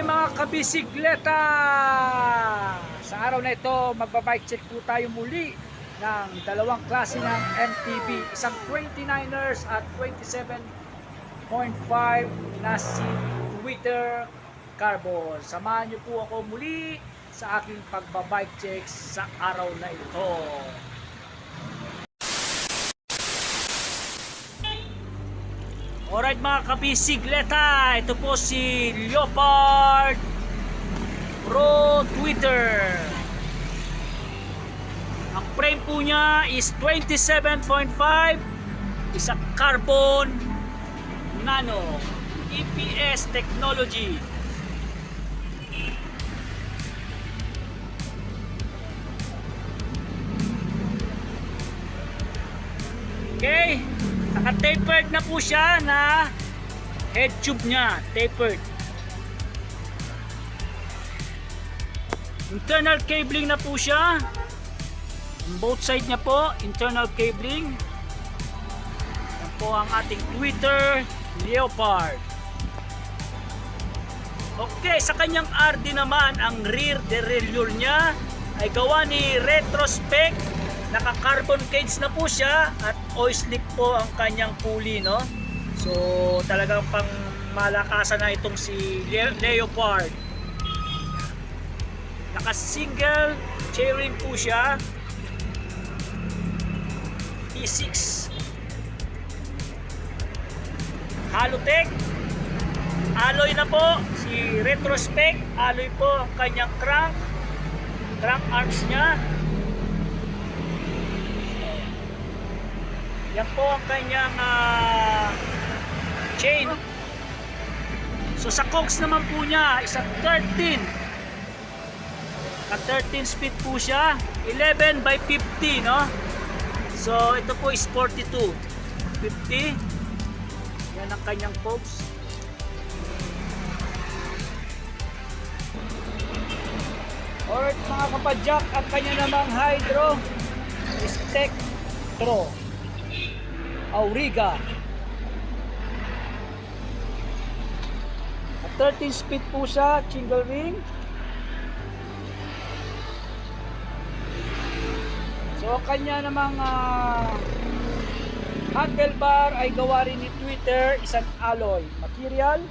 Okay mga kabisikleta, sa araw na ito magbabike check po tayo muli ng dalawang klase ng MTB, isang 29ers at 27.5 na si Twitter Carbon. Samahan niyo po ako muli sa aking pagbabike check sa araw na ito. Alright mga kabisikleta, ito po si Leopard Pro Twitter. Ang frame po niya is 27.5, isa carbon nano EPS technology. Okay, naka-tapered na po siya na head tube niya, tapered. Internal cabling na po siya. On both side niya po, internal cabling. Yan po ang ating Twitter Leopard. Okay, sa kanyang RD naman, ang rear derailleur niya ay gawa ni Retrospec. Naka-carbon cage na po siya at oil slick po ang kanyang pulley, no? So, talagang pang malakasan na itong si Leopard. Naka-single chairing po siya. E6. Halotech. Alloy na po. Si Retrospec. Alloy po ang kanyang crank arms niya. Yan po ang kanyang chain. So sa cogs naman po niya, isang 13 speed po siya, 11 by 50, no? So ito po is 42 50. Yan ang kanyang cogs. Alright mga kapadyak, ang kanya namang hydro is Tektro Auriga. At 13 speed po siya, single ring. So kanya namang handlebar ay gawa rin ni Twitter, isang alloy material.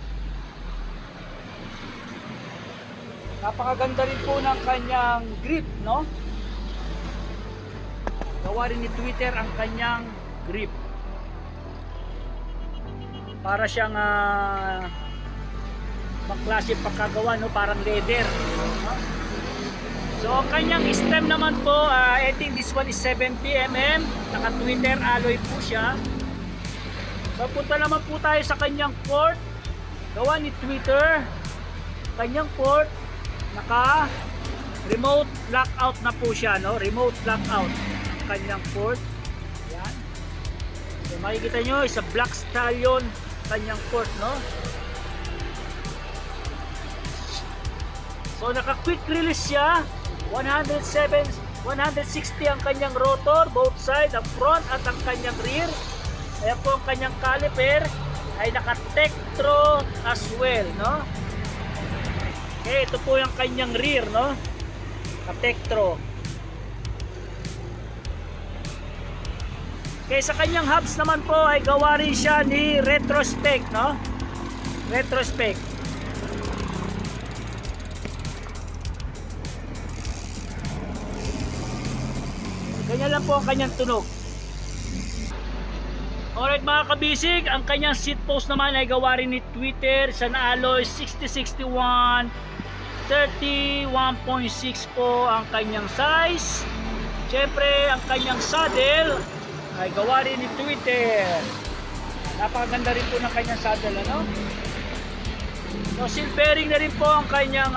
Napakaganda rin po ng kanyang grip, no? Gawa rin ni Twitter ang kanyang grip. Para siyang pangklase pagkagawa, no? Parang leather, no? So ang kanyang stem naman po, I think this one is 70 mm. Naka Twitter alloy po siya. So punta naman po tayo sa kanyang port. Gawa ni Twitter. Kanyang port, naka remote lockout na po siya, no? Remote lockout ang kanyang port. Yan. So makikita nyo, isa Black Stallion kanyang port, no? So naka quick release siya. 160 ang kanyang rotor, both side, ang front at ang kanyang rear. Ayan po ang kanyang caliper ay naka Tektro as well, no? Okay, ito po yung kanyang rear, no? Naka Tektro. Okay, sa kanyang hubs naman po ay gawa rin siya ni Retrospec, no? Retrospec. Ganyan lang po ang kanyang tunog. Alright mga kabisig, ang kanyang seat post naman ay gawa rin ni Twitter, isang alloy 6061, 31.6 po ang kanyang size. Siyempre ang kanyang saddle ay gawa rin ni Twitter. Napakaganda rin po ng kanyang saddle, ano? So silvering na rin po ang kanyang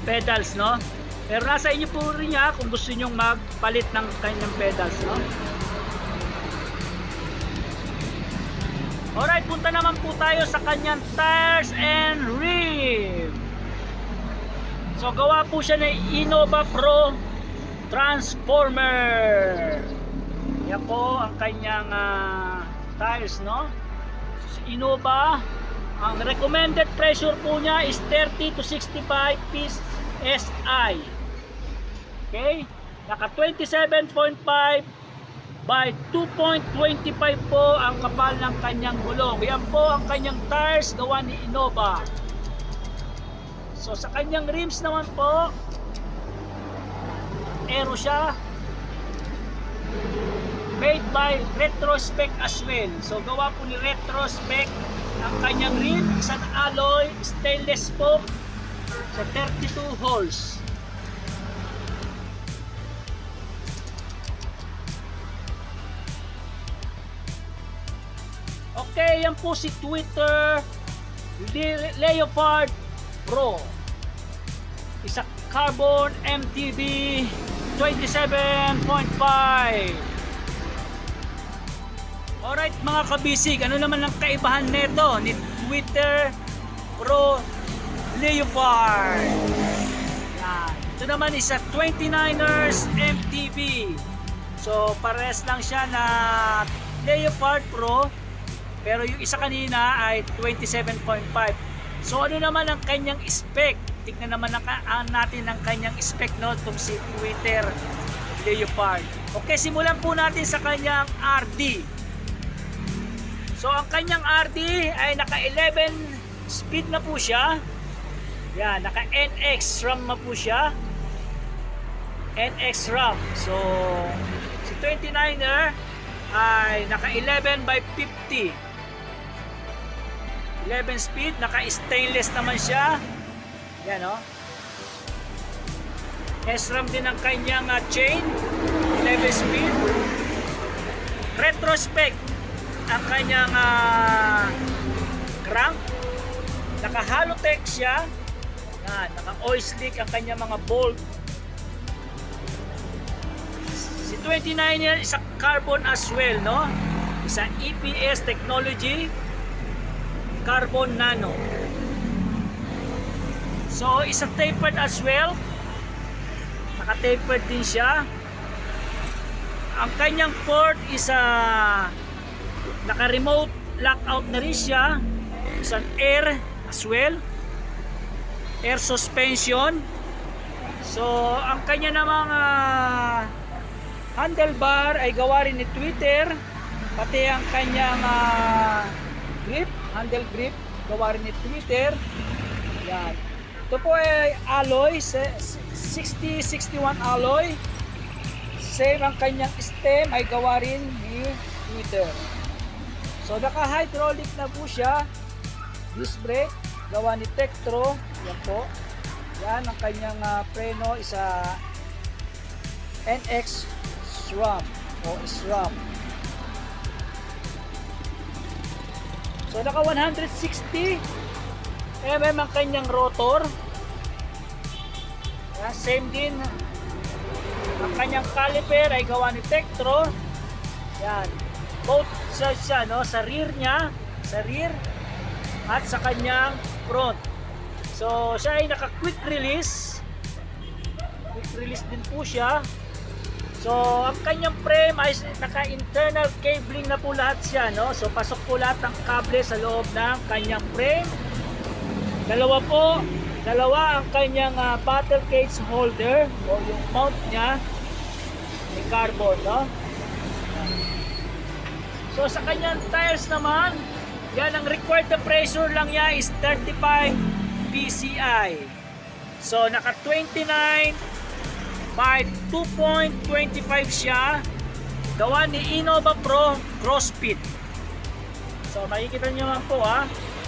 pedals, no? Pero nasa inyo po rin niya kung gusto niyo magpalit ng kanyang pedals, no? Alright, punta naman po tayo sa kanyang tires and rim. So gawa po siya ng Innova Pro Transformer. Yan po ang kanyang tires, no? So, Innova Ang recommended pressure po niya is 30 to 65 psi. Okay? Naka 27.5 by 2.25 po ang kapal ng kanyang gulong. Yan po ang kanyang tires gawa ni Innova. So sa kanyang rims naman po, aero siya, made by Retrospec as well. So gawa po ni Retrospec ang kanyang rim, isang alloy, stainless po, sa 32 holes. Okay, yan po si Twitter Leopard Pro. Isa carbon MTB 27.5. Alright mga kabisig, ano naman ang kaibahan nito ni Twitter Pro Leopard? Yan. Ito naman isa 29ers MTB. So pares lang siya na Leopard Pro, pero yung isa kanina ay 27.5. So ano naman ang kanyang spec? Tignan naman natin ang kanyang spec, no, itong si Twitter Leopard. Okay, simulan po natin sa kanyang RD. So ang kanyang RD ay naka 11 speed na po siya. Yan, naka NX RAM na po siya. NX RAM. So si 29er ay naka 11 by 50. 11 speed, naka stainless naman siya. Yan, o. SRAM din ang kanyang chain, 11 speed. Retrospec ang kanyang crank. Naka Halotech siya. Yan, naka oil slick ang kanyang mga bolt. Si 29er isa carbon as well, no? Isa EPS technology, carbon nano. So isa tapered as well. Naka-tapered din siya. Ang kanyang port is naka-remote lockout na rin siya. Isang air as well. Air suspension. So ang kanya namang handlebar ay gawa rin ni Twitter. Pati ang kanyang grip, handle grip, gawa rin ni Twitter. Yan. Ito po ay alloy, 6061 alloy. Same ang kanyang stem ay gawa rin ni Twitter. So naka-hydraulic na po siya. Disc brake, gawa ni Tektro. Yan po. Yan ang kanyang preno, isa NX SRAM o SRAM. So naka 160 mm ang kanyang rotor. Yan, same din. Ang kanyang caliper ay gawa ni Tektro. Yan. Both siya, no, sa rear niya, sa rear at sa kanyang front. So siya ay naka quick release. Quick release din po siya. So ang kanyang frame ay naka internal cabling na po lahat siya, no? So pasok po lahat ng kable sa loob ng kanyang frame. Dalawa ang kanyang battle cage holder o yung mount niya ni carbon, no? So sa kanyang tires naman, yan ang required na pressure lang niya is 35 psi. So naka 29 by 2.25 siya. Gawa ni Innova Pro CrossFit. So makikita niyo naman po,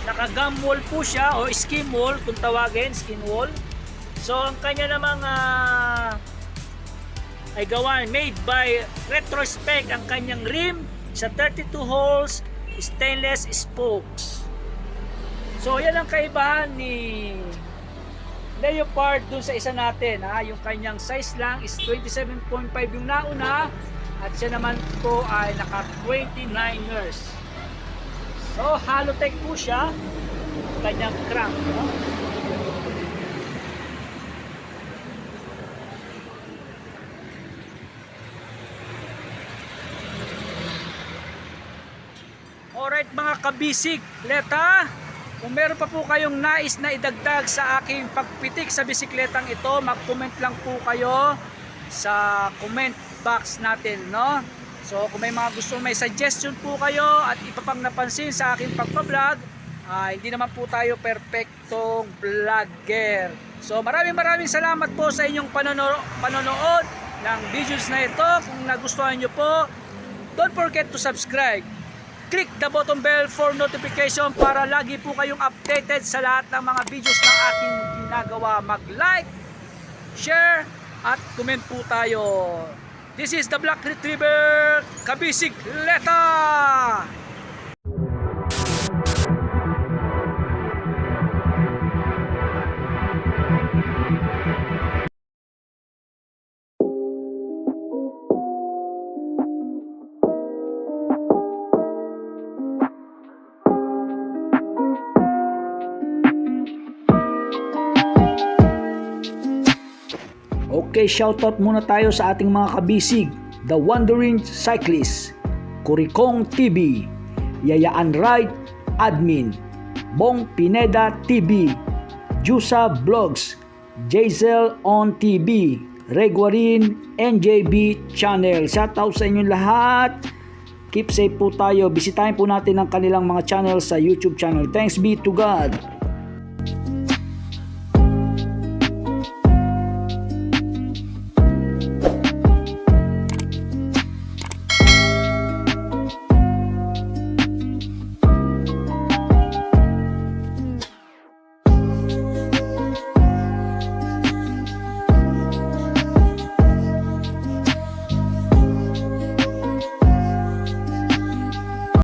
naka gum wall po siya o skin wall kung tawagin, skin wall. So ang kanya namang ay gawa, made by Retrospec ang kanyang rim sa 32 holes, stainless spokes. So yan ang kaibahan ni Leopard dun sa isa natin, yung kanyang size lang is 27.5 yung nauna at siya naman po ay naka 29ers. So Halotech po siya, kanyang crank, no? Alright mga kabisig, leta, Kung meron pa po kayong nais na idagdag sa aking pagpitik sa bisikletang ito, mag-comment lang po kayo sa comment box natin, no? So kung may mga gusto, may suggestion po kayo at ipapang napansin sa aking pagpa-vlog, hindi naman po tayo perfectong vlogger. So maraming salamat po sa inyong panonood ng videos na ito. Kung nagustuhan nyo po, don't forget to subscribe. Click the button bell for notification para lagi po kayong updated sa lahat ng mga videos na aking ginagawa. Mag-like, share, at comment po tayo. This is the Black Retriever Kabisikleta! Okay, shoutout muna tayo sa ating mga kabisig, The Wandering Cyclist, Kurikong TV, Yayaan Ride Admin, Bong Pineda TV, Jusa Vlogs, Jazel on TV, Regwarin NJB Channel. Shoutout sa inyong lahat. Keep safe po tayo. Bisitahin po natin ang kanilang mga channel sa YouTube channel. Thanks be to God.